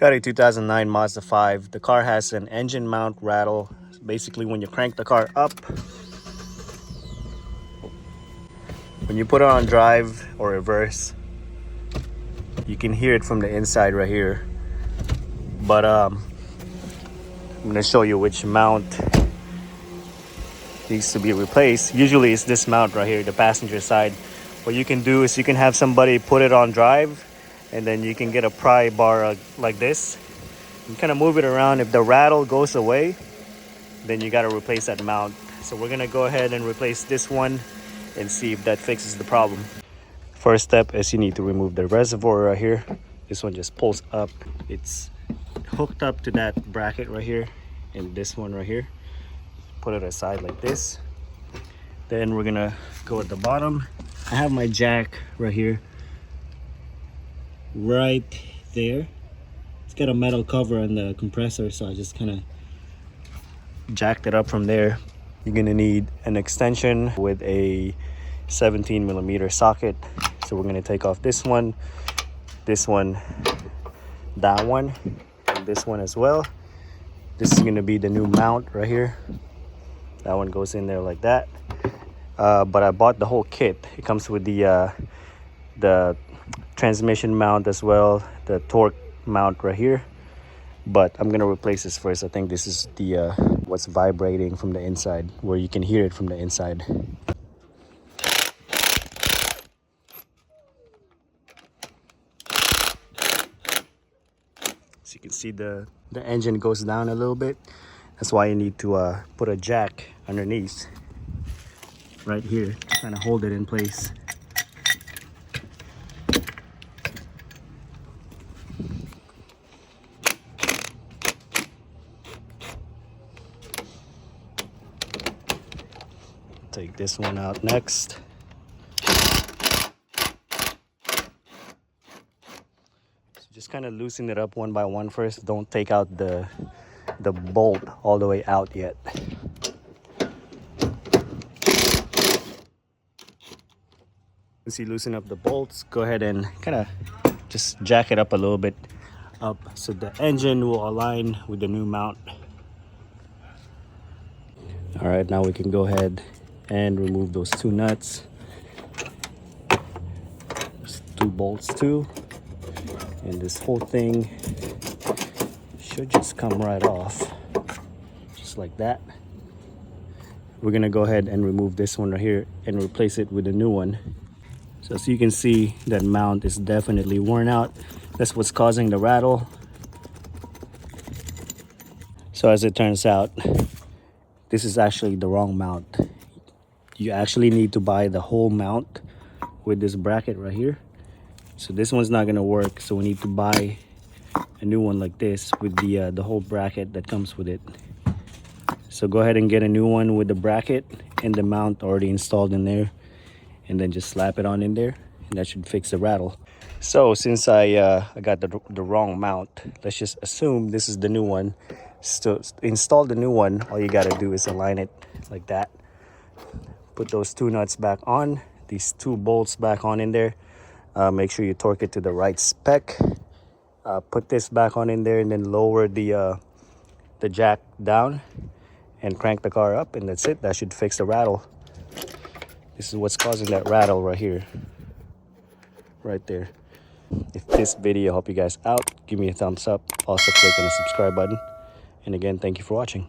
Got a 2009 Mazda 5. The car has an engine mount rattle. Basically, when you crank the car up, when you put it on drive or reverse, you can hear it from the inside right here. But I'm gonna show you which mount needs to be replaced. Usually it's this mount right here, the passenger side. What you can do is you can have somebody put it on drive, and then you can get a pry bar like this. You kind of move it around. If the rattle goes away, then you got to replace that mount. So we're gonna go ahead and replace this one and see if that fixes the problem. First step is you need to remove the reservoir right here. This one just pulls up. It's hooked up to that bracket right here, and this one right here. Put it aside like this. Then we're gonna go at the bottom. I have my jack right here, right there. It's got a metal cover on the compressor, so I just kind of jacked it up from there. You're gonna need an extension with a 17mm socket. So we're gonna take off this one, that one, and this one as well. This is gonna be the new mount right here. That one goes in there like that. But I bought the whole kit. It comes with the transmission mount as well, the torque mount right here. But I'm gonna replace this first. I think this is the what's vibrating from the inside, where you can hear it from the inside. So you can see the engine goes down a little bit. That's why you need to put a jack underneath right here to kind of hold it in place. Take this one out next. So just kind of loosen it up one by one first. Don't take out the bolt all the way out yet. Once you loosen up the bolts, go ahead and kind of just jack it up a little bit up so the engine will align with the new mount. All right, now we can go ahead and remove those two nuts. There's two bolts too, and this whole thing should just come right off, just like that. We're gonna go ahead and remove this one right here and replace it with a new one. So as you can see, that mount is definitely worn out. That's what's causing the rattle. So as it turns out, this is actually the wrong mount. You actually need to buy the whole mount with this bracket right here. So this one's not gonna work, so we need to buy a new one like this with the whole bracket that comes with it. So go ahead and get a new one with the bracket and the mount already installed in there, and then just slap it on in there, and that should fix the rattle. So since I got the wrong mount, let's just assume this is the new one. So install the new one. All you gotta do is align it like that. Put those two nuts back on, these two bolts back on in there. Make sure you torque it to the right spec. Put this back on in there, and then lower the jack down and crank the car up, and that's it. That should fix the rattle. This is what's causing that rattle right here, right there. If this video helped you guys out, give me a thumbs up. Also click on the subscribe button. And again, thank you for watching.